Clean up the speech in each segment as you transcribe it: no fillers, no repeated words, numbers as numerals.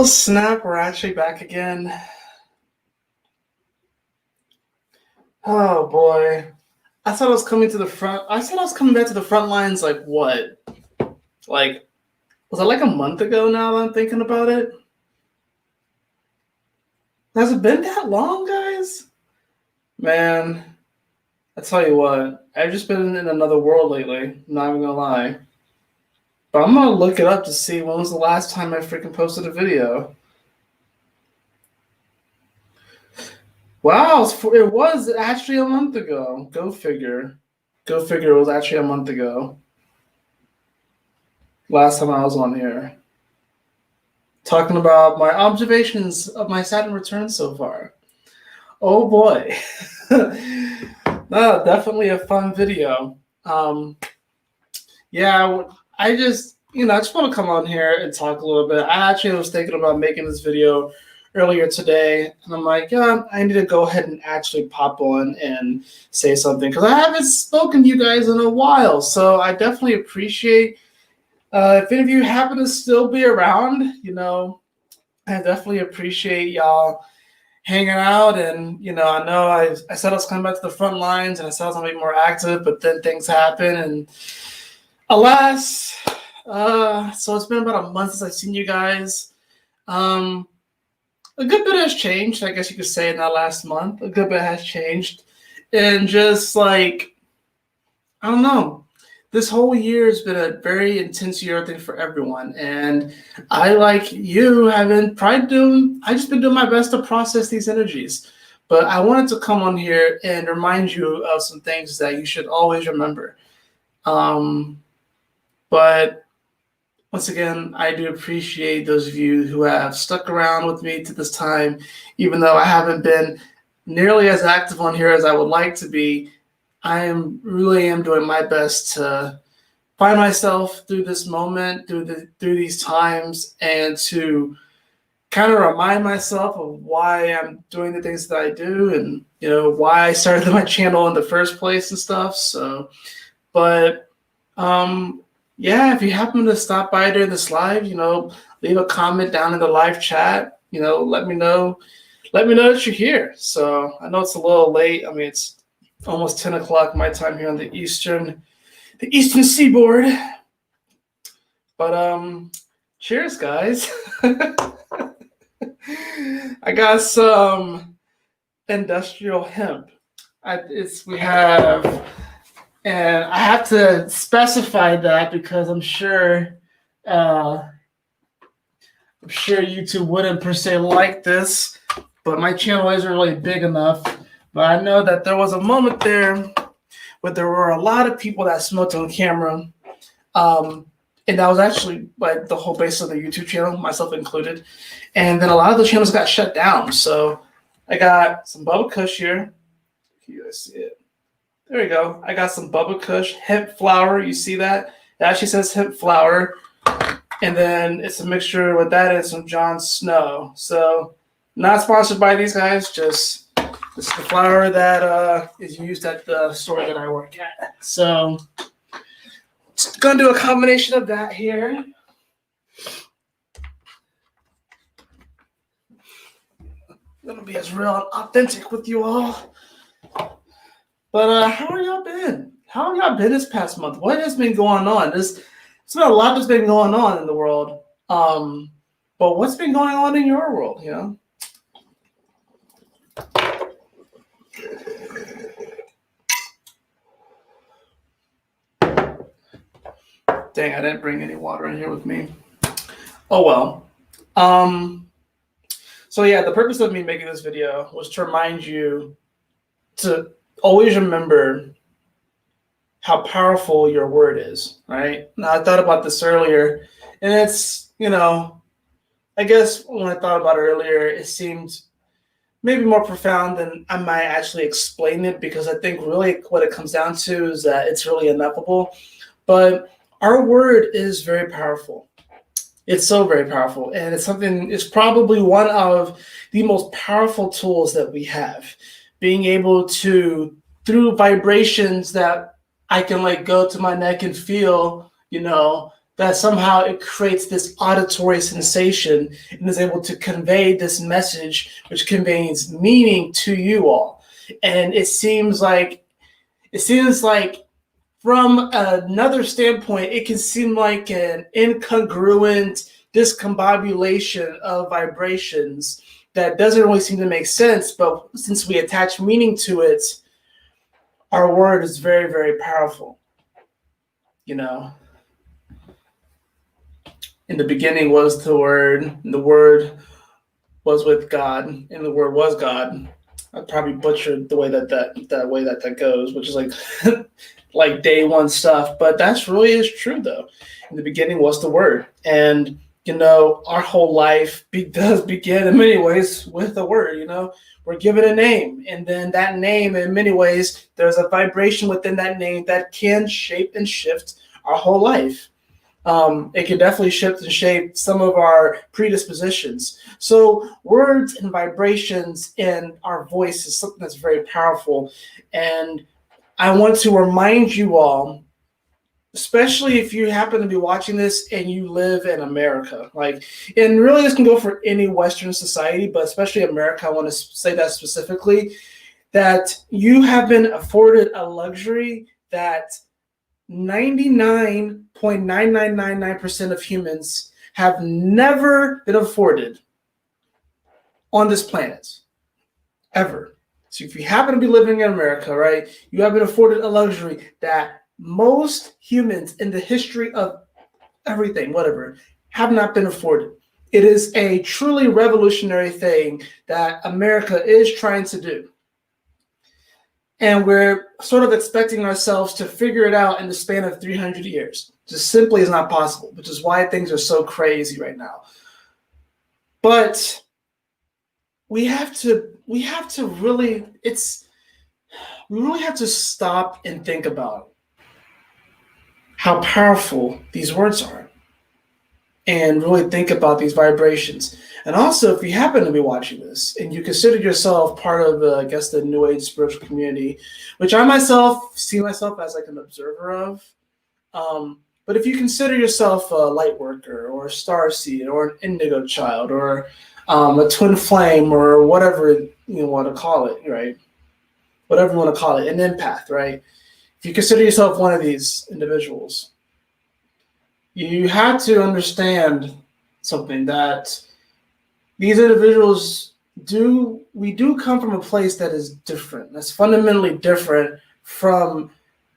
Oh snap, we're actually back again. Oh boy. I thought I was coming to the front. I said I was coming back to the front lines like what? Like, was it like a month ago now that I'm thinking about it? Has it been that long, guys? Man, I tell you what, I've just been in another world lately, not even gonna lie. But I'm gonna look it up to see when was the last time I freaking posted a video. Wow, it was actually a month ago. Go figure. Go figure, it was actually a month ago. Last time I was on here. Talking about my observations of my Saturn return so far. Oh boy. No, definitely a fun video. Yeah, I just want to come on here and talk a little bit. I actually was thinking about making this video earlier today, and I'm like, yeah, I need to go ahead and actually pop on and say something because I haven't spoken to you guys in a while. So I definitely appreciate if any of you happen to still be around, I definitely appreciate y'all hanging out. And, I know I said I was coming back to the front lines and I said I was going to be more active, but then things happen. And alas, so it's been about a month since I've seen you guys. A good bit has changed, I guess you could say, in that last month. A good bit has changed. And just like, I don't know. This whole year has been a very intense year, I think, for everyone. And I, like you, I just been doing my best to process these energies. But I wanted to come on here and remind you of some things that you should always remember. But once again, I do appreciate those of you who have stuck around with me to this time, even though I haven't been nearly as active on here as I would like to be. Really am doing my best to find myself through this moment, through these times, and to kind of remind myself of why I'm doing the things that I do, and why I started my channel in the first place and stuff. So, but yeah, if you happen to stop by during this live, leave a comment down in the live chat. Let me know that you're here. So I know it's a little late. I mean, it's almost 10 o'clock my time here on the eastern seaboard. But cheers, guys. I got some industrial hemp. We have, and I have to specify that because I'm sure YouTube wouldn't per se like this, but my channel isn't really big enough. But I know that there was a moment there where there were a lot of people that smoked on camera. And that was actually like the whole base of the YouTube channel, myself included. And then a lot of the channels got shut down. So I got some Bubba Kush here. Can you guys see it? There we go. I got some Bubba Kush hemp flower. You see that? It actually says hemp flower. And then it's a mixture with that and some John Snow. So not sponsored by these guys, just this is the flower that is used at the store that I work at. So just gonna do a combination of that here. Gonna be as real and authentic with you all. But how have y'all been? How have y'all been this past month? What has been going on? There's been a lot that's been going on in the world. But what's been going on in your world, Dang, I didn't bring any water in here with me. Oh well. So yeah, the purpose of me making this video was to remind you to always remember how powerful your word is, right? Now, I thought about this earlier, and it's, I guess when I thought about it earlier, it seemed maybe more profound than I might actually explain it, because I think really what it comes down to is that it's really ineffable. But our word is very powerful. It's so very powerful. And it's probably one of the most powerful tools that we have. Being able to, through vibrations that I can go to my neck and feel, that somehow it creates this auditory sensation and is able to convey this message, which conveys meaning to you all. And it seems like from another standpoint, it can seem like an incongruent discombobulation of vibrations that doesn't really seem to make sense. But since we attach meaning to it, our word is very, very powerful. You know, in the beginning was the Word, and the Word was with God, and the Word was God. I probably butchered the way that goes, which is like like day one stuff, but that's really is true though. In the beginning was the Word, and our whole life does begin in many ways with the Word. We're given a name, and then that name, in many ways, there's a vibration within that name that can shape and shift our whole life. It can definitely shift and shape some of our predispositions. So words and vibrations in our voice is something that's very powerful. And I want to remind you all, especially if you happen to be watching this and you live in America, and really this can go for any Western society, but especially America, I want to say that specifically, that you have been afforded a luxury that 99.9999% of humans have never been afforded on this planet, ever. So if you happen to be living in America, right, you have been afforded a luxury that most humans in the history of everything, whatever, have not been afforded. It is a truly revolutionary thing that America is trying to do. And we're sort of expecting ourselves to figure it out in the span of 300 years. Just simply is not possible, which is why things are so crazy right now. But we really have to stop and think about how powerful these words are and really think about these vibrations. And also, if you happen to be watching this and you consider yourself part of, the New Age spiritual community, which I myself see myself as like an observer of, but if you consider yourself a light worker or a starseed or an indigo child or a twin flame or whatever you want to call it, right? Whatever you want to call it, an empath, right? If you consider yourself one of these individuals, you have to understand something, that these individuals do come from a place that is different. That's fundamentally different from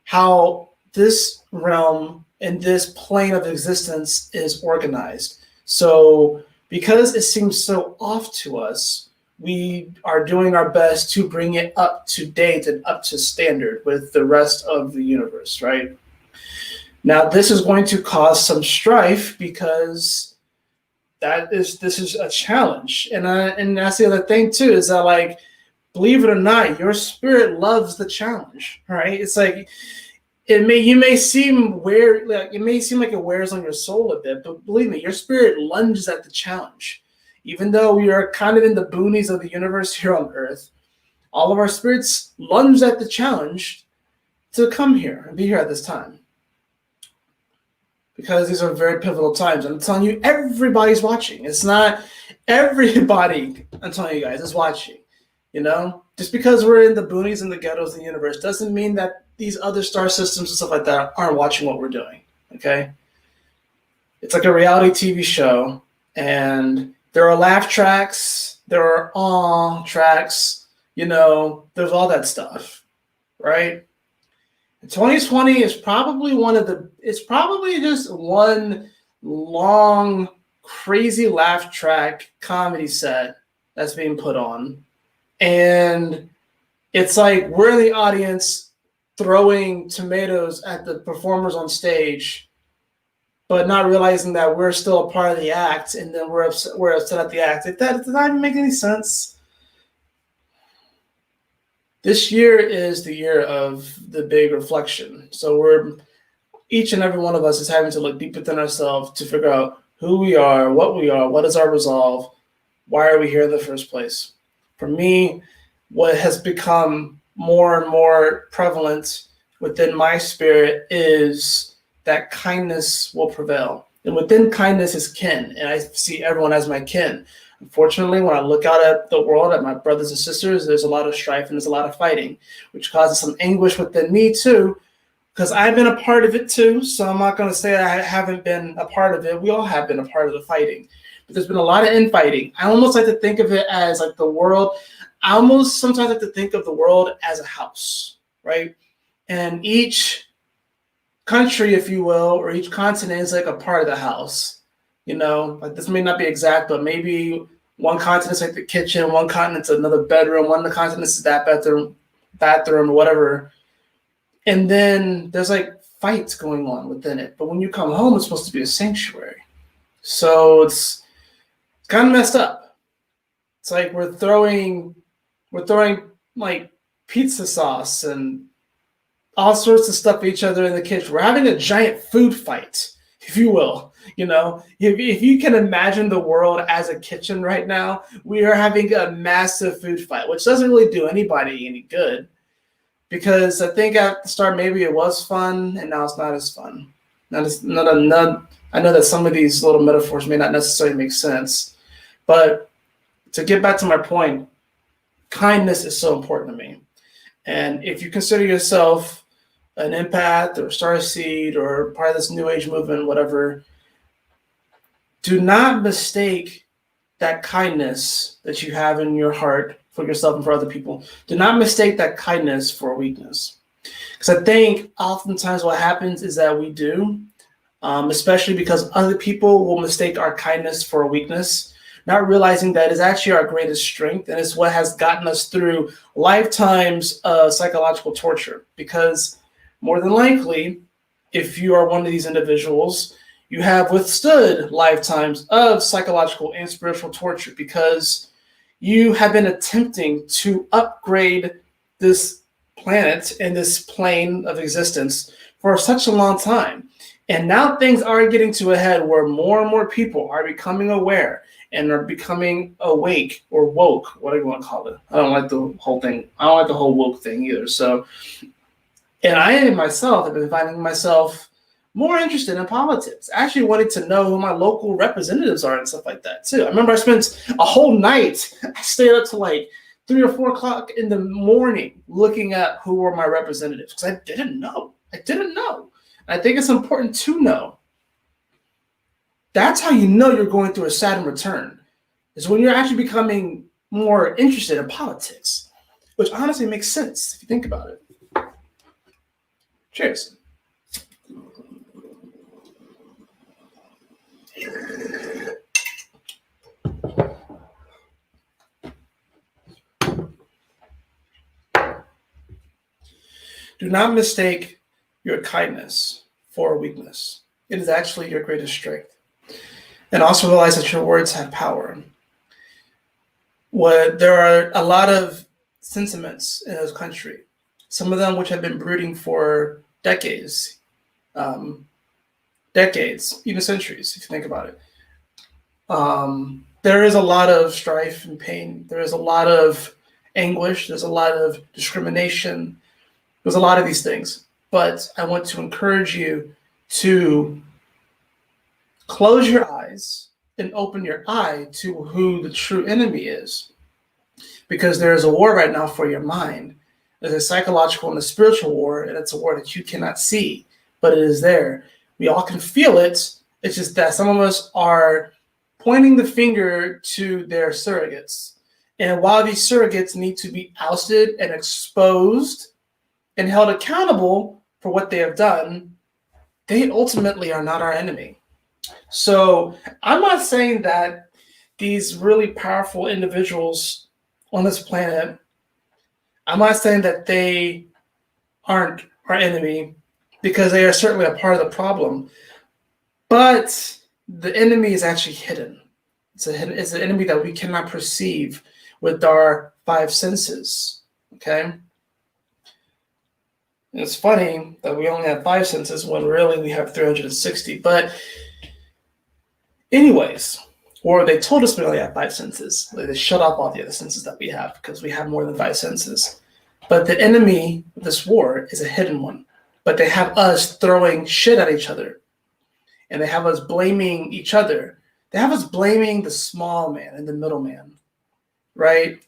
how this realm and this plane of existence is organized. So because it seems so off to us, we are doing our best to bring it up to date and up to standard with the rest of the universe, right? Now, this is going to cause some strife because this is a challenge. And that's the other thing too, is that, believe it or not, your spirit loves the challenge, right? It's like, it may seem like it wears on your soul a bit, but believe me, your spirit lunges at the challenge. Even though we are kind of in the boonies of the universe here on Earth, all of our spirits lunge at the challenge to come here and be here at this time. Because these are very pivotal times. I'm telling you, everybody's watching. It's not everybody, I'm telling you guys, is watching. Just because we're in the boonies and the ghettos of the universe doesn't mean that these other star systems and stuff like that aren't watching what we're doing. Okay? It's like a reality TV show, and there are laugh tracks, there are awe tracks, there's all that stuff, right? 2020 is probably it's probably just one long, crazy laugh track comedy set that's being put on. And it's like we're in the audience throwing tomatoes at the performers on stage, but not realizing that we're still a part of the act, and then we're upset at the act. That does not even make any sense. This year is the year of the big reflection. So each and every one of us is having to look deep within ourselves to figure out who we are, what is our resolve, why are we here in the first place. For me, what has become more and more prevalent within my spirit is that kindness will prevail. And within kindness is kin, and I see everyone as my kin. Unfortunately, when I look out at the world, at my brothers and sisters, there's a lot of strife and there's a lot of fighting, which causes some anguish within me too, because I've been a part of it too. So I'm not going to say I haven't been a part of it. We all have been a part of the fighting, but there's been a lot of infighting. I almost like to think of it as like the world. I almost sometimes like to think of the world as a house, right? And each country, if you will, or each continent is like a part of the house. You know, like this may not be exact, but maybe one continent is like the kitchen, one continent's another bedroom, one of the continents is that bathroom, or whatever. And then there's like fights going on within it. But when you come home, it's supposed to be a sanctuary. So it's kind of messed up. It's like we're throwing like pizza sauce and all sorts of stuff at each other in the kitchen. We're having a giant food fight, if you will. You know, if you can imagine the world as a kitchen right now, we are having a massive food fight, which doesn't really do anybody any good. Because I think at the start maybe it was fun, and now it's not as fun. I know that some of these little metaphors may not necessarily make sense, but to get back to my point, kindness is so important to me. And if you consider yourself an empath or a starseed or part of this new age movement, whatever, do not mistake that kindness that you have in your heart for yourself and for other people. Do not mistake that kindness for weakness. Because I think oftentimes what happens is that we do, especially because other people will mistake our kindness for a weakness, not realizing that it's actually our greatest strength, and it's what has gotten us through lifetimes of psychological torture. Because more than likely, if you are one of these individuals, you have withstood lifetimes of psychological and spiritual torture because you have been attempting to upgrade this planet and this plane of existence for such a long time. And now things are getting to a head where more and more people are becoming aware and are becoming awake or woke, whatever you want to call it. I don't like the whole thing. I don't like the whole woke thing either. So, and I myself have been finding myself more interested in politics. I actually wanted to know who my local representatives are and stuff like that too. I remember I spent a whole night, I stayed up to like 3 or 4 o'clock in the morning looking at who were my representatives because I didn't know. I think it's important to know. That's how you know you're going through a Saturn return, is when you're actually becoming more interested in politics, which honestly makes sense if you think about it. Cheers. Do not mistake your kindness for weakness. It is actually your greatest strength. And also realize that your words have power. There are a lot of sentiments in this country, some of them which have been brooding for decades, even centuries, if you think about it. There is a lot of strife and pain. There is a lot of anguish. There's a lot of discrimination. There's a lot of these things. But I want to encourage you to close your eyes and open your eye to who the true enemy is. Because there is a war right now for your mind. There's a psychological and a spiritual war, and it's a war that you cannot see, but it is there. We all can feel it. It's just that some of us are pointing the finger to their surrogates. And while these surrogates need to be ousted and exposed and held accountable for what they have done, they ultimately are not our enemy. So I'm not saying that these really powerful individuals on this planet, I'm not saying that they aren't our enemy, because they are certainly a part of the problem. But the enemy is actually hidden. It's an enemy that we cannot perceive with our 5 senses. Okay? And it's funny that we only have 5 senses when really we have 360. But anyways, or they told us we only have 5 senses. They shut off all the other senses that we have because we have more than 5 senses. But the enemy of this war is a hidden one. but they have us throwing shit at each other, and they have us blaming each other. They have us blaming the small man and the middle man, right?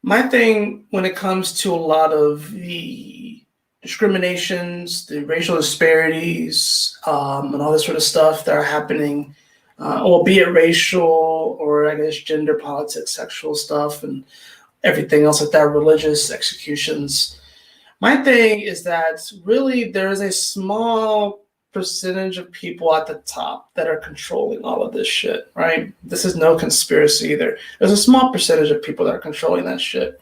My thing when it comes to a lot of the discriminations, the racial disparities, and all this sort of stuff that are happening, albeit racial or I guess gender politics, sexual stuff, and everything else like that, religious executions. My thing is that really there is a small percentage of people at the top that are controlling all of this shit, right? This is no conspiracy either. There's a small percentage of people that are controlling that shit.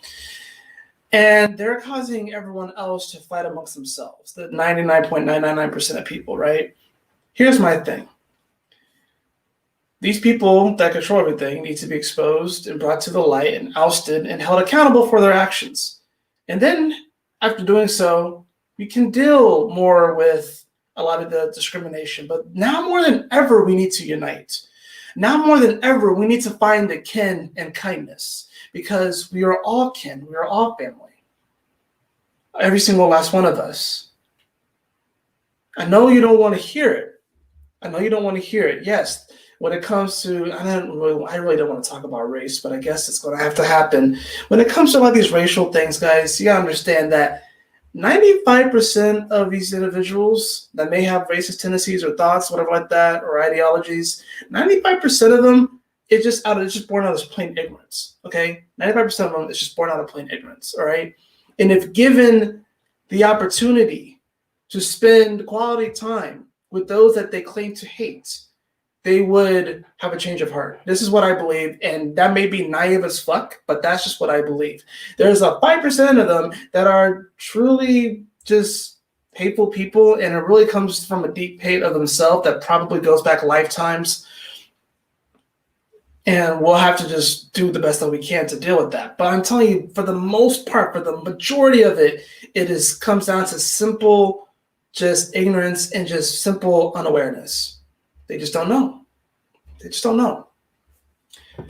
And they're causing everyone else to fight amongst themselves, the 99.999% of people, right? Here's my thing. These people that control everything need to be exposed and brought to the light and ousted and held accountable for their actions. And then after doing so, we can deal more with a lot of the discrimination. But now more than ever, we need to unite. Now more than ever, we need to find the kin and kindness, because we are all kin. We are all family. Every single last one of us. I know you don't want to hear it. I know you don't want to hear it. Yes, when it comes to, I really don't want to talk about race, but I guess it's going to have to happen. When it comes to a lot of these racial things, guys, you got to understand that 95% of these individuals that may have racist tendencies or thoughts, whatever like that, or ideologies, 95% of them, it's just born out of plain ignorance, okay? 95% of them is just born out of plain ignorance, all right? And if given the opportunity to spend quality time with those that they claim to hate, they would have a change of heart. This is what I believe, and that may be naive as fuck, but that's just what I believe. There's a 5% of them that are truly just hateful people, and it really comes from a deep hate of themselves that probably goes back lifetimes. And we'll have to just do the best that we can to deal with that. But I'm telling you, for the most part, for the majority of it, comes down to simple just ignorance and just simple unawareness. They just don't know. They just don't know. It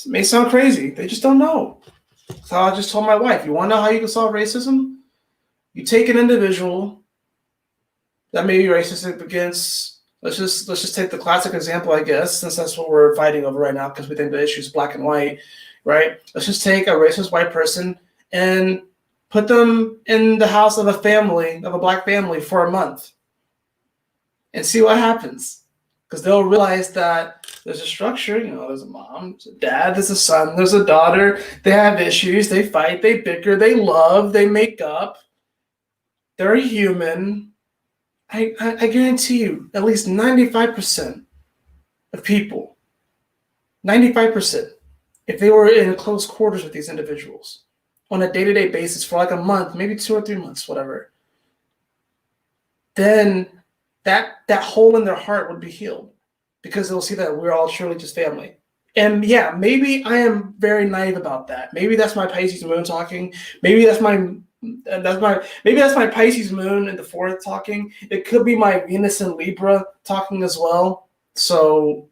may sound crazy. They just don't know. So I just told my wife, you want to know how you can solve racism? You take an individual that may be racist against, let's just take the classic example, I guess, since that's what we're fighting over right now, because we think the issue is black and white, right? Let's just take a racist white person and put them in the house of a black family for a month and see what happens. Because they'll realize that there's a structure, there's a mom, there's a dad, there's a son, there's a daughter. They have issues, they fight, they bicker, they love, they make up. They're human. I guarantee you, at least 95% of people, 95%, if they were in close quarters with these individuals on a day-to-day basis for like a month, maybe 2 or 3 months, whatever, then that hole in their heart would be healed, because they'll see that we're all surely just family. And yeah, maybe I am very naive about that. Maybe that's my Pisces moon talking. Maybe that's my Pisces moon in the 4th talking. It could be my Venus and Libra talking as well. So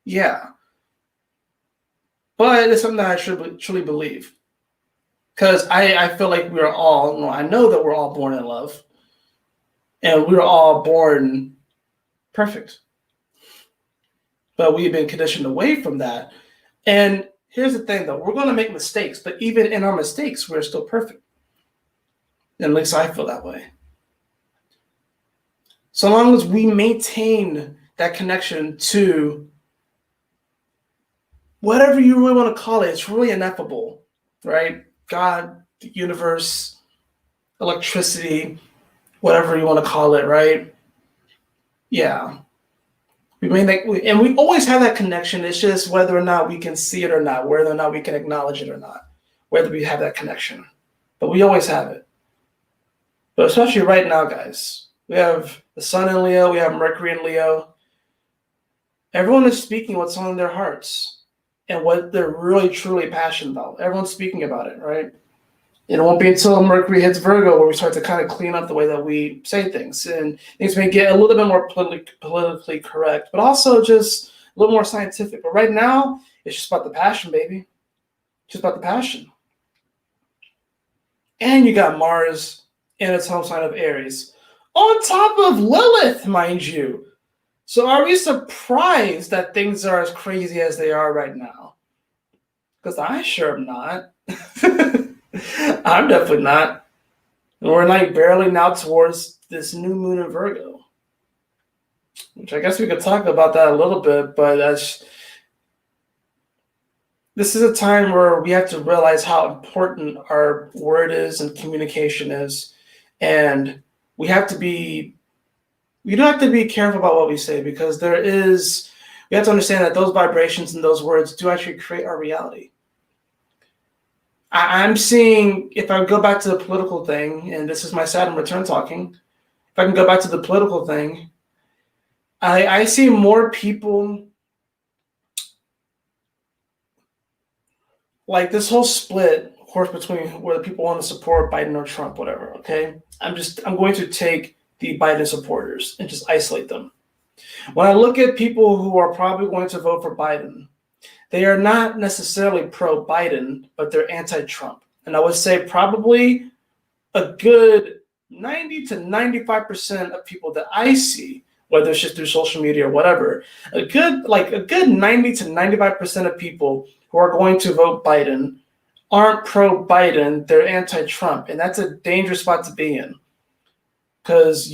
yeah. But it's something that I should truly believe. Because I feel like I know that we're all born in love. And we're all born perfect. But we've been conditioned away from that. And here's the thing, though. We're going to make mistakes. But even in our mistakes, we're still perfect. At least I feel that way. So long as we maintain that connection to whatever you really want to call it, it's really ineffable, right? God, the universe, electricity, whatever you want to call it, right? Yeah. And we always have that connection. It's just whether or not we can see it or not, whether or not we can acknowledge it or not, whether we have that connection. But we always have it. But especially right now, guys, we have the sun in Leo, we have Mercury in Leo. Everyone is speaking what's on their hearts and what they're really, truly passionate about. Everyone's speaking about it, right? It won't be until Mercury hits Virgo where we start to kind of clean up the way that we say things. And things may get a little bit more politically correct, but also just a little more scientific. But right now, it's just about the passion, baby. Just about the passion. And you got Mars in its home sign of Aries, on top of Lilith, mind you. So are we surprised that things are as crazy as they are right now? Because I sure am not. I'm definitely not. And we're like barely now towards this new moon in Virgo, which I guess we could talk about that a little bit, but this is a time where we have to realize how important our word is and communication is. And we don't have to be careful about what we say, because we have to understand that those vibrations and those words do actually create our reality. I'm seeing, if I go back to the political thing, and this is my Saturn return talking, if I can go back to the political thing, I see more people, like this whole split, of course, between whether people want to support Biden or Trump, whatever, okay? I'm going to take the Biden supporters and just isolate them. When I look at people who are probably going to vote for Biden, they are not necessarily pro-Biden, but they're anti-Trump. And I would say probably a good 90 to 95% of people that I see, whether it's just through social media or whatever, a good 90 to 95% of people who are going to vote Biden aren't pro-Biden, they're anti-Trump. And that's a dangerous spot to be in. Because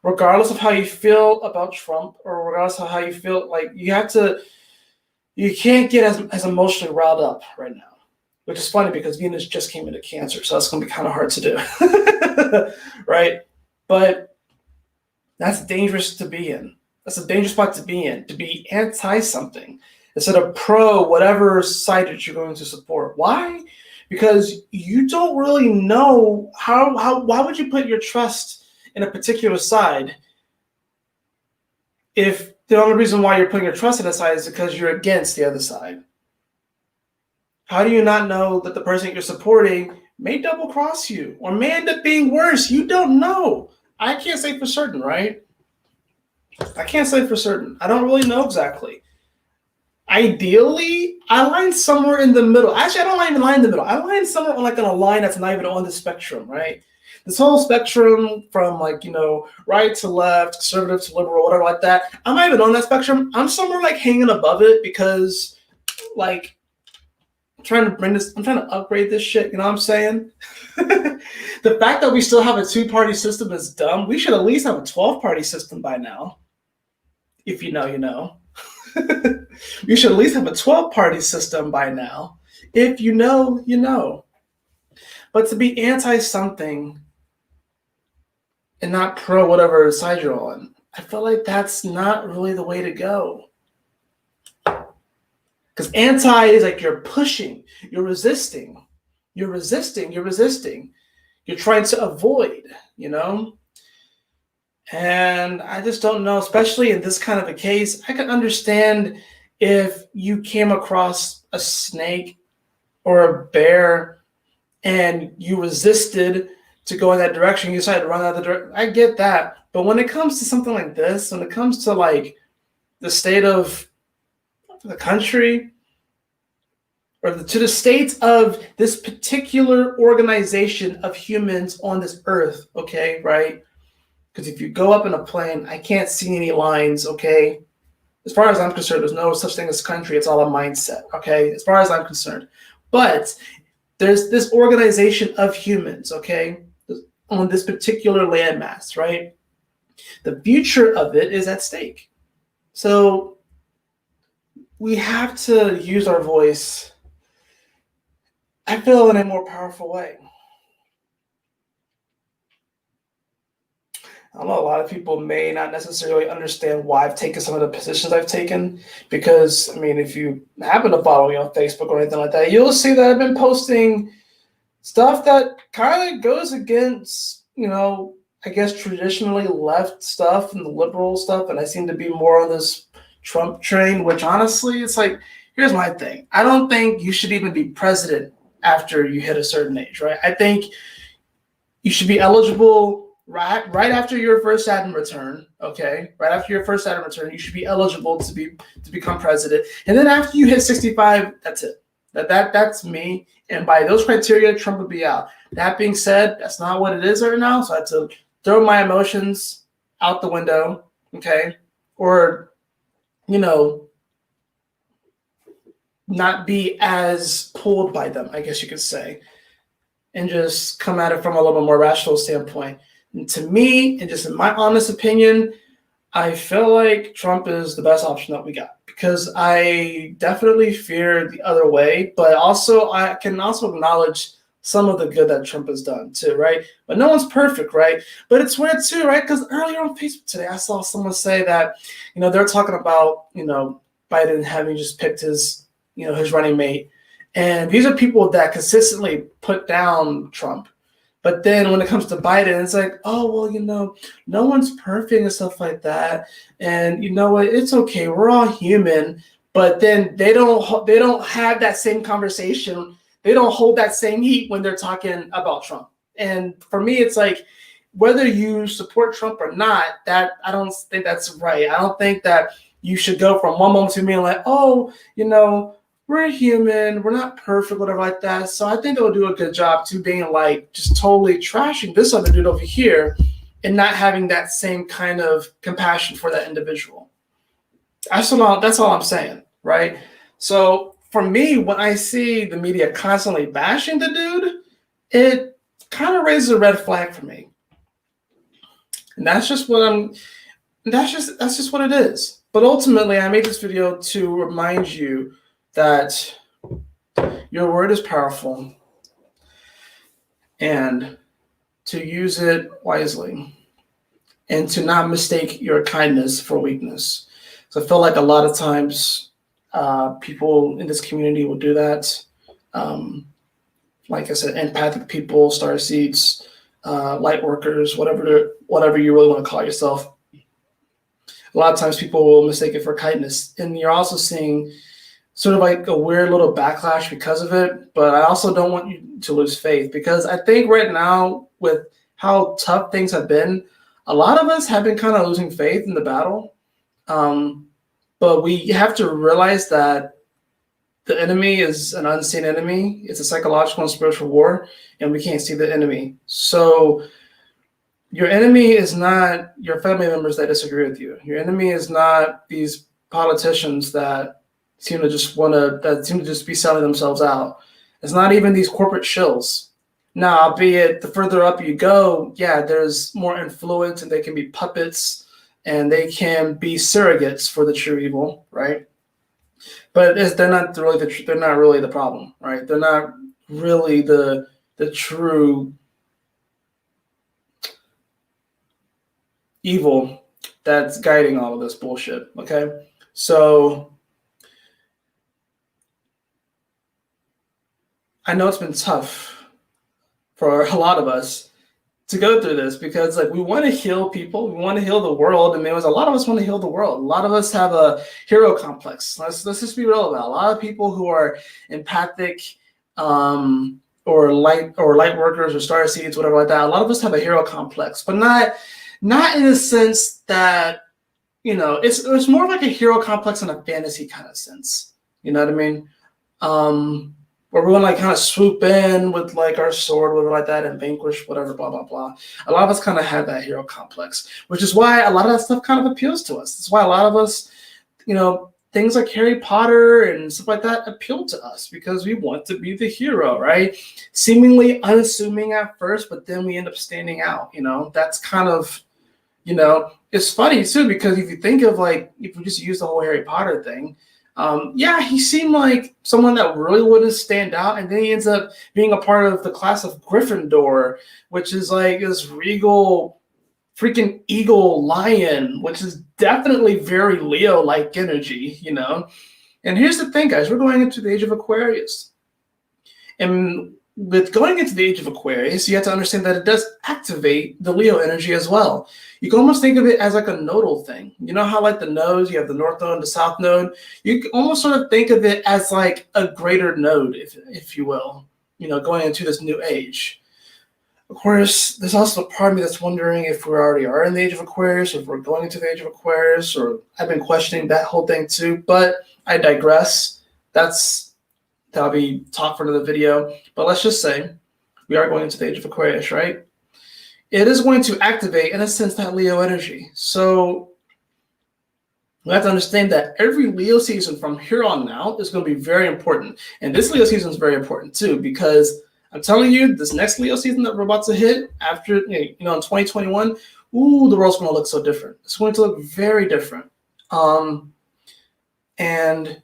regardless of how you feel about Trump, or regardless of how you feel, like you can't get as emotionally riled up right now, which is funny because Venus just came into Cancer, so that's going to be kind of hard to do, right? But that's dangerous to be in. That's a dangerous spot to be anti-something instead of pro whatever side that you're going to support. Why? Because you don't really know why would you put your trust in a particular side if the only reason why you're putting your trust in a side is because you're against the other side? How do you not know that the person you're supporting may double cross you or may end up being worse? You don't know. I can't say for certain, right? I can't say for certain. I don't really know exactly. Ideally, I line somewhere in the middle. Actually, I don't even line in the middle. I line somewhere on a line that's not even on the spectrum, right? This whole spectrum from right to left, conservative to liberal, whatever like that. I'm not even on that spectrum. I'm somewhere hanging above it because I'm trying to upgrade this shit, you know what I'm saying? The fact that we still have a 2-party system is dumb. We should at least have a 12-party system by now. If you know, you know. We should at least have a 12-party system by now. If you know, you know. But to be anti-something and not pro whatever side you're on, I feel like that's not really the way to go. Because anti is you're pushing, you're resisting. You're trying to avoid, you know? And I just don't know, especially in this kind of a case. I can understand if you came across a snake or a bear and you resisted to go in that direction, you decided to run out of the direction. I get that. But when it comes to something like this, when it comes to the state of the country, or to the state of this particular organization of humans on this earth, okay, right? Because if you go up in a plane, I can't see any lines, okay? As far as I'm concerned, there's no such thing as country. It's all a mindset, okay? As far as I'm concerned. But there's this organization of humans, okay, on this particular landmass, right? The future of it is at stake. So we have to use our voice, I feel, in a more powerful way. I don't know, a lot of people may not necessarily understand why I've taken some of the positions I've taken, because, if you happen to follow me on Facebook or anything like that, you'll see that I've been posting stuff that kind of goes against, I guess, traditionally left stuff and the liberal stuff, and I seem to be more on this Trump train, which honestly, it's here's my thing. I don't think you should even be president after you hit a certain age, right? I think you should be eligible right after your first Saturn return, okay? Right after your first Saturn return, you should be eligible to become president. And then after you hit 65, that's it. That's me. And by those criteria, Trump would be out. That being said, that's not what it is right now. So I had to throw my emotions out the window, okay? Or, you know, not be as pulled by them, I guess you could say, and just come at it from a little bit more rational standpoint. And to me, and just in my honest opinion, I feel like Trump is the best option that we got because I definitely fear the other way, but also I can also acknowledge some of the good that Trump has done too, right? But no one's perfect, right? But it's weird too, right? Because earlier on Facebook today, I saw someone say that, they're talking about, Biden having just picked his, his running mate. And these are people that consistently put down Trump. But then when it comes to Biden, it's like, oh, well, no one's perfect and stuff like that. And you know what? It's okay. We're all human. But then they don't have that same conversation. They don't hold that same heat when they're talking about Trump. And for me, it's like, whether you support Trump or not, that I don't think that's right. I don't think that you should go from one moment to being like, oh, we're human, we're not perfect, whatever like that. So I think they'll do a good job too, being like just totally trashing this other dude over here and not having that same kind of compassion for that individual. That's all I'm saying, right? So for me, when I see the media constantly bashing the dude, it kind of raises a red flag for me. And that's just what it is. But ultimately, I made this video to remind you that your word is powerful and to use it wisely and to not mistake your kindness for weakness. So I feel like a lot of times people in this community will do that. Like I said, empathic people, star seeds, light workers, whatever you really want to call yourself. A lot of times people will mistake it for kindness. And you're also seeing sort of like a weird little backlash because of it. But I also don't want you to lose faith because I think right now with how tough things have been, a lot of us have been kind of losing faith in the battle. But we have to realize that the enemy is an unseen enemy. It's a psychological and spiritual war, and we can't see the enemy. So your enemy is not your family members that disagree with you. Your enemy is not these politicians that seem to just be selling themselves out. It's not even these corporate shills. Now, albeit the further up you go, yeah, there's more influence and they can be puppets and they can be surrogates for the true evil, right? But they're not really the problem, right? They're not really the true evil that's guiding all of this bullshit, okay? So I know it's been tough for a lot of us to go through this because we want to heal people, we want to heal the world, and a lot of us want to heal the world. A lot of us have a hero complex. Let's just be real about it. A lot of people who are empathic or light workers or star seeds, whatever like that. A lot of us have a hero complex, but not in the sense that it's more like a hero complex in a fantasy kind of sense. You know what I mean? Where we're gonna kind of swoop in with our sword, whatever like that, and vanquish whatever, blah blah blah. A lot of us kind of have that hero complex, which is why a lot of that stuff kind of appeals to us. That's why a lot of us, things like Harry Potter and stuff like that appeal to us because we want to be the hero, right? Seemingly unassuming at first, but then we end up standing out. That's kind of, it's funny too because if you think of if we just use the whole Harry Potter thing. He seemed like someone that really wouldn't stand out, and then he ends up being a part of the class of Gryffindor, which is this regal freaking eagle lion, which is definitely very Leo-like energy, And here's the thing, guys, we're going into the age of Aquarius. And with going into the age of Aquarius, you have to understand that it does activate the Leo energy as well. You can almost think of it as a nodal thing. You know how the nodes, you have the north node and the south node? You can almost sort of think of it as a greater node, if you will, going into this new age. Of course, there's also a part of me that's wondering if we already are in the age of Aquarius, or if we're going into the age of Aquarius, or I've been questioning that whole thing too, but I digress. That's that'll be talked for another video. But let's just say we are going into the age of Aquarius, right? It is going to activate, in a sense, that Leo energy. So we have to understand that every Leo season from here on out is going to be very important. And this Leo season is very important too, because I'm telling you, this next Leo season that we're about to hit after, in 2021, ooh, the world's going to look so different. It's going to look very different. And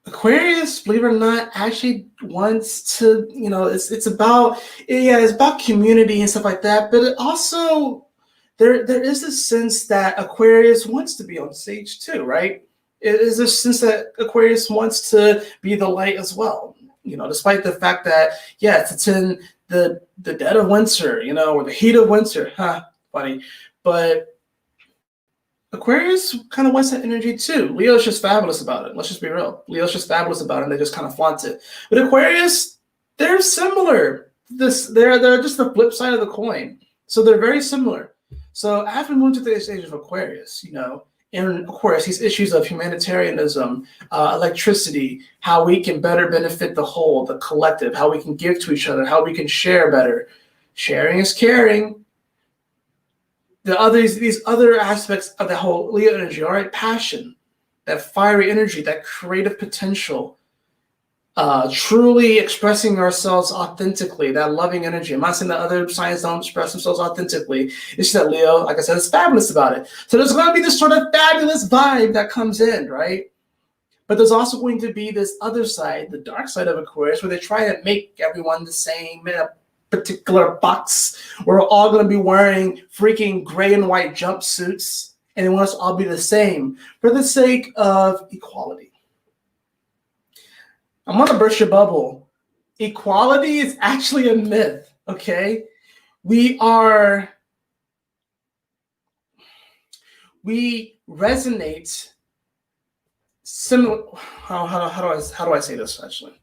Aquarius, believe it or not, actually wants to, it's about community and stuff like that. But it also, there is a sense that Aquarius wants to be on stage too, right? It is a sense that Aquarius wants to be the light as well. Despite the fact that, it's in the dead of winter, or the heat of winter. Funny. But Aquarius kind of wants that energy too. Leo's just fabulous about it. Let's just be real. Leo's just fabulous about it, and they just kind of flaunt it. But Aquarius, they're similar. They're just the flip side of the coin. So they're very similar. So after we move to the stage of Aquarius, in Aquarius, these issues of humanitarianism, electricity, how we can better benefit the whole, the collective, how we can give to each other, how we can share better. Sharing is caring. These other aspects of the whole Leo energy, all right, passion, that fiery energy, that creative potential, truly expressing ourselves authentically, that loving energy. I'm not saying that other signs don't express themselves authentically. It's just that Leo, like I said, is fabulous about it. So there's going to be this sort of fabulous vibe that comes in, right? But there's also going to be this other side, the dark side of Aquarius, where they try to make everyone the same in a particular box. We're all going to be wearing freaking gray and white jumpsuits, and they want us to all be the same for the sake of equality. I'm going to burst your bubble. Equality is actually a myth, okay? We resonate similar. How do I say this actually?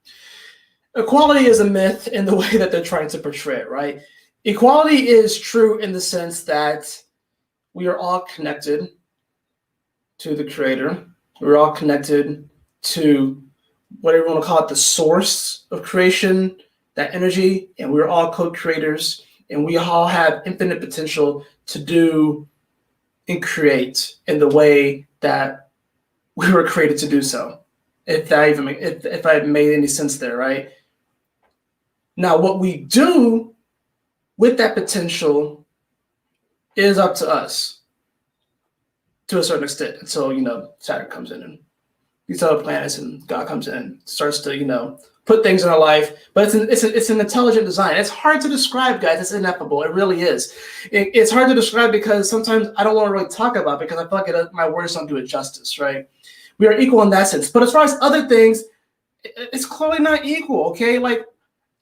Equality is a myth in the way that they're trying to portray it, right? Equality is true in the sense that we are all connected to the Creator. We're all connected to whatever you want to call it, the source of creation, that energy, and we're all co-creators, and we all have infinite potential to do and create in the way that we were created to do so. If I made any sense there, right? Now, what we do with that potential is up to us to a certain extent until, Saturn comes in and these other planets and God comes in and starts to, put things in our life. But it's an intelligent design. It's hard to describe, guys. It's ineffable. It really is. It's hard to describe because sometimes I don't want to really talk about it because I feel like my words don't do it justice, right? We are equal in that sense. But as far as other things, it's clearly not equal, okay? Like,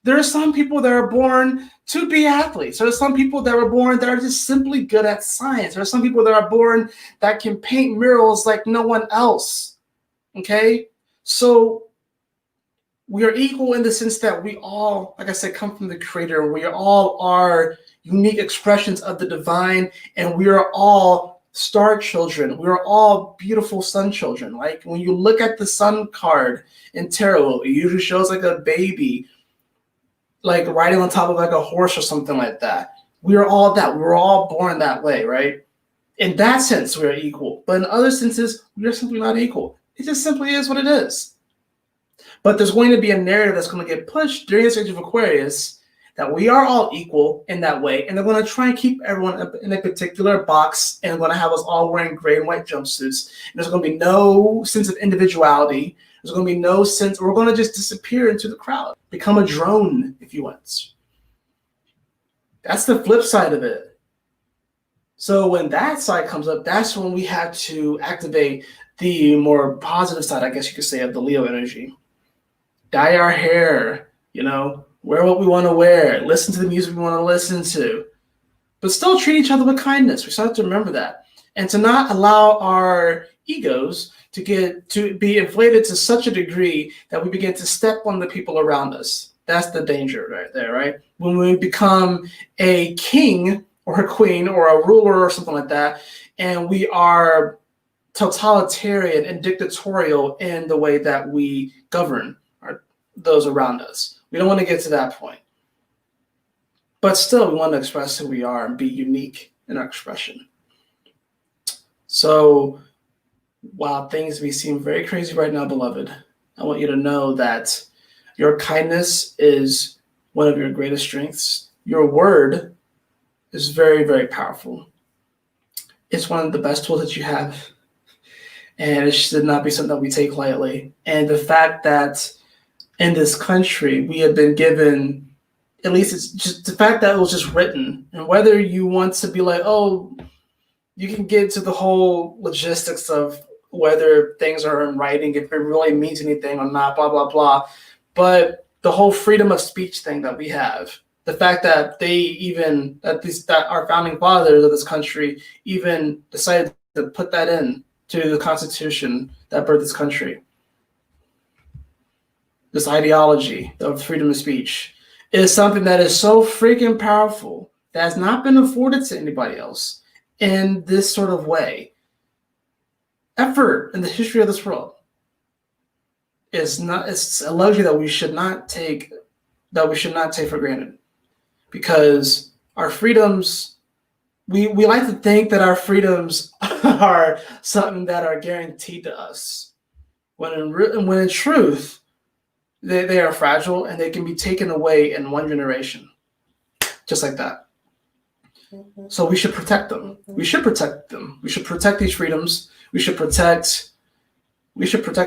there are some people that are born to be athletes. There are some people that are born that are just simply good at science. There are some people that are born that can paint murals like no one else, okay? So we are equal in the sense that we all, like I said, come from the Creator. We all are unique expressions of the divine, and we are all star children. We are all beautiful sun children. Like when you look at the sun card in tarot, it usually shows like a baby, like riding on top of like a horse or something like that. We are all that. We're all born that way, right? In that sense, we are equal. But in other senses, we are simply not equal. It just simply is what it is. But there's going to be a narrative that's going to get pushed during the stage of Aquarius that we are all equal in that way. And they're going to try and keep everyone in a particular box, and they're going to have us all wearing gray and white jumpsuits. And there's going to be no sense of individuality. There's going to be no sense. We're going to just disappear into the crowd, become a drone, if you want. That's the flip side of it. So when that side comes up, that's when we have to activate the more positive side, I guess you could say, of the Leo energy. Dye our hair, wear what we want to wear, listen to the music we want to listen to, but still treat each other with kindness. We still have to remember that. And to not allow our egos to be inflated to such a degree that we begin to step on the people around us. That's the danger right there, right? When we become a king or a queen or a ruler or something like that, and we are totalitarian and dictatorial in the way that we govern those around us. We don't want to get to that point. But still, we want to express who we are and be unique in our expression. So while things may seem very crazy right now, beloved, I want you to know that your kindness is one of your greatest strengths. Your word is very, very powerful. It's one of the best tools that you have. And it should not be something that we take lightly. And the fact that in this country we have been given, at least it's just the fact that it was just written, and whether you want to be like, oh, you can get to the whole logistics of whether things are in writing, if it really means anything or not, blah, blah, blah. But the whole freedom of speech thing that we have, the fact that that our founding fathers of this country even decided to put that in to the Constitution that birthed this country. This ideology of freedom of speech is something that is so freaking powerful that has not been afforded to anybody else in this sort of way. Ever in the history of this world. It's a luxury that we should not take for granted. Because our freedoms, we like to think that our freedoms are something that are guaranteed to us. When in truth, they are fragile and they can be taken away in one generation. Just like that. So we should protect them. We should protect them. We should protect these freedoms. We should protect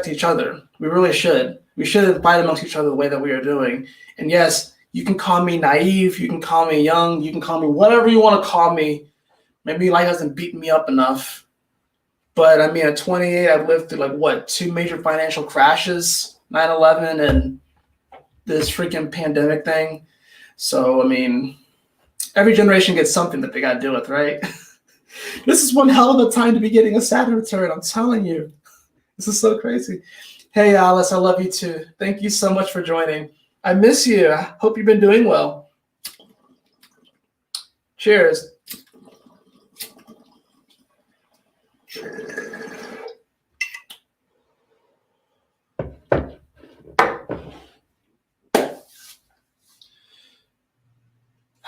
each other. We really should. We shouldn't fight amongst each other the way that we are doing. And yes, you can call me naive. You can call me young. You can call me whatever you want to call me. Maybe life hasn't beaten me up enough. But I mean, at 28, I've lived through 2 major financial crashes, 9/11 and this freaking pandemic thing. So, I mean, every generation gets something that they got to deal with, right? This is one hell of a time to be getting a Saturn return. I'm telling you. This is so crazy. Hey, Alice, I love you too. Thank you so much for joining. I miss you. I hope you've been doing well. Cheers.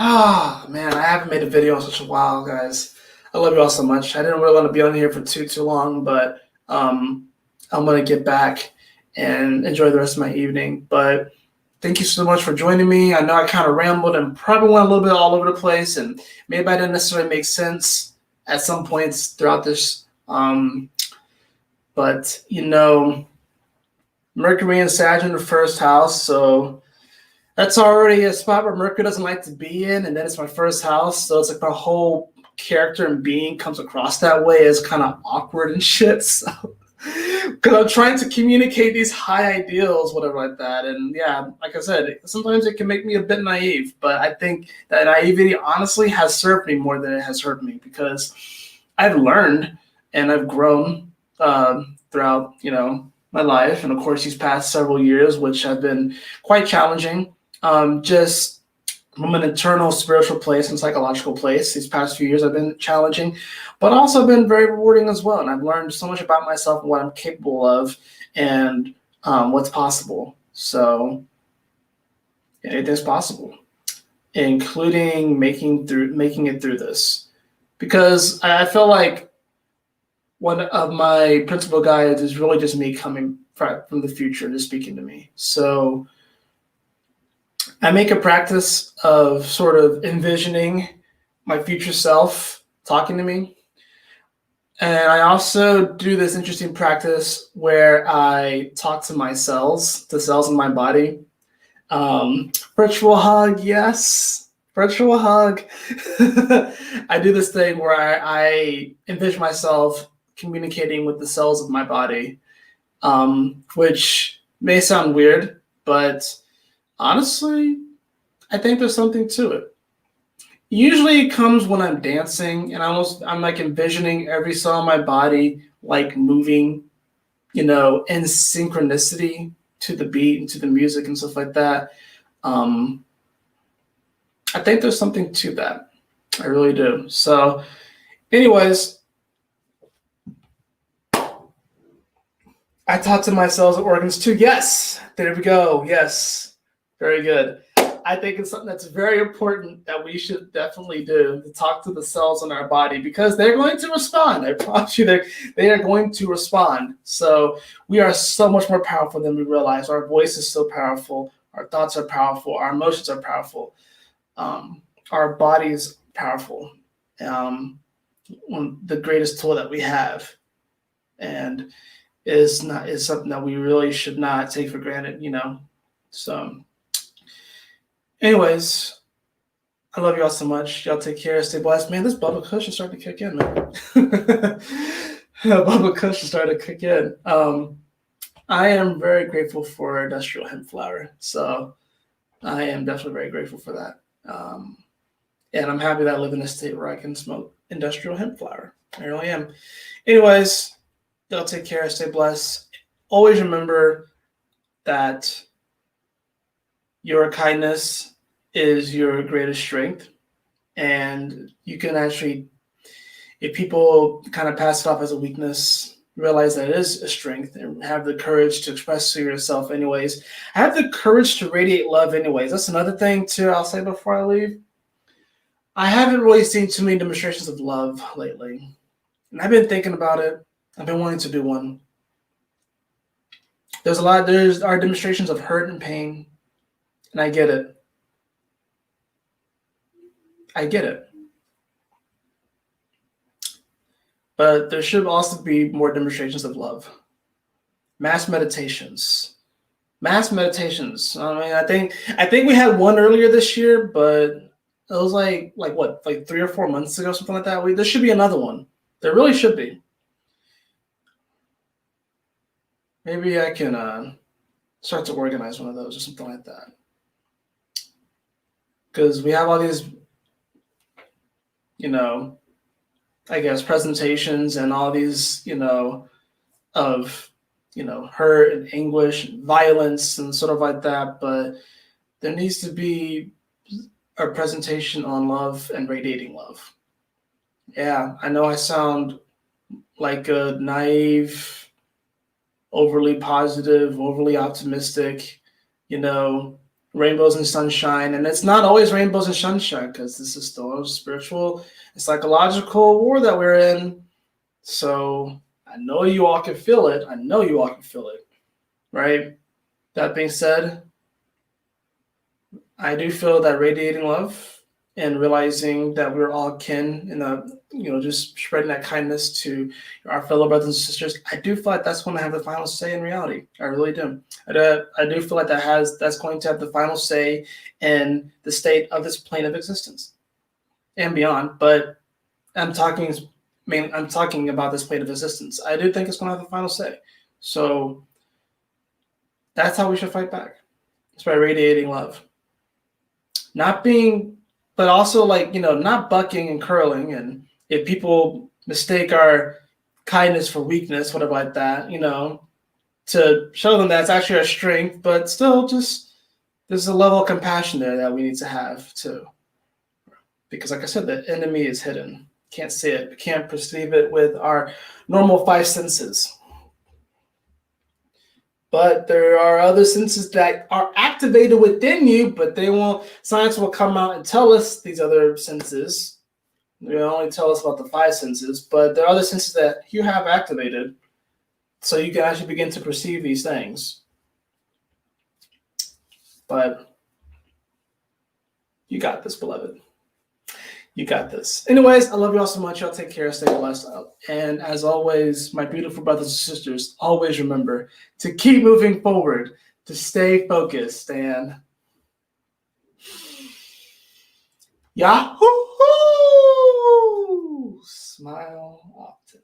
Ah, man, I haven't made a video in such a while, guys. I love you all so much. I didn't really want to be on here for too long, but I'm going to get back and enjoy the rest of my evening. But thank you so much for joining me. I know I kind of rambled and probably went a little bit all over the place, and maybe I didn't necessarily make sense at some points throughout this. But, Mercury and Saturn in the first house, so that's already a spot where Mercury doesn't like to be in, and then it's my first house, so it's like my whole character and being comes across that way as kind of awkward and shit. So, because I'm trying to communicate these high ideals, whatever like that, and yeah, like I said, sometimes it can make me a bit naive, but I think that naivety honestly has served me more than it has hurt me, because I've learned and I've grown throughout, my life, and of course these past several years, which have been quite challenging. Just from an internal spiritual place and psychological place, these past few years have been challenging, but also been very rewarding as well. And I've learned so much about myself and what I'm capable of, and what's possible. So anything's possible, including making it through this, because I feel like one of my principal guides is really just me coming from the future, just speaking to me. So I make a practice of sort of envisioning my future self talking to me. And I also do this interesting practice where I talk to my cells, the cells in my body. Virtual hug, yes. Virtual hug. I do this thing where I envision myself communicating with the cells of my body, which may sound weird, but honestly, I think there's something to it. Usually it comes when I'm dancing and I'm like envisioning every cell in my body like moving, in synchronicity to the beat and to the music and stuff like that. I think there's something to that. I really do. So anyways, I talk to my cells and organs too. Yes, there we go. Yes, very good. I think it's something that's very important that we should definitely do, to talk to the cells in our body, because they're going to respond. I promise you, they are going to respond. So we are so much more powerful than we realize. Our voice is so powerful. Our thoughts are powerful. Our emotions are powerful. Our body is powerful. The greatest tool that we have, and is something that we really should not take for granted. So anyways, I love y'all so much. Y'all take care. Stay blessed. Man, this Bubba Kush is starting to kick in, man. Bubba Kush is starting to kick in. I am very grateful for industrial hemp flower. So I am definitely very grateful for that. And I'm happy that I live in a state where I can smoke industrial hemp flower. I really am. Anyways, y'all take care. Stay blessed. Always remember that your kindness is your greatest strength. And you can actually, if people kind of pass it off as a weakness, realize that it is a strength and have the courage to express to yourself anyways. Have the courage to radiate love anyways. That's another thing too I'll say before I leave. I haven't really seen too many demonstrations of love lately. And I've been thinking about it. I've been wanting to do one. There's our demonstrations of hurt and pain. And I get it. I get it. But there should also be more demonstrations of love. Mass meditations. I mean, I think we had one earlier this year, but it was like 3 or 4 months ago, something like that. There should be another one. There really should be. Maybe I can start to organize one of those or something like that. Because we have all these, I guess, presentations and all these, of, hurt and anguish and violence and sort of like that. But there needs to be a presentation on love and radiating love. Yeah, I know I sound like a naive, overly positive, overly optimistic, rainbows and sunshine. And it's not always rainbows and sunshine, because this is still a spiritual and psychological war that we're in. So I know you all can feel it. Right? That being said, I do feel that radiating love and realizing that we're all kin, and just spreading that kindness to our fellow brothers and sisters, I do feel like that's going to have the final say in reality. I really do. I do feel like that's going to have the final say in the state of this plane of existence and beyond. But I'm talking about this plane of existence. I do think it's going to have the final say. So that's how we should fight back. It's by radiating love. But also not bucking and curling. And if people mistake our kindness for weakness, whatever like that, to show them that's actually our strength, but still just there's a level of compassion there that we need to have too. Because like I said, the enemy is hidden. Can't see it. We can't perceive it with our normal 5 senses. But there are other senses that are activated within you, but science will come out and tell us these other senses. They only tell us about the 5 senses, but there are other senses that you have activated, so you can actually begin to perceive these things. But you got this, beloved. You got this. Anyways, I love y'all so much. Y'all take care. Stay blessed. And as always, my beautiful brothers and sisters, always remember to keep moving forward, to stay focused, and Yahoo! Smile often.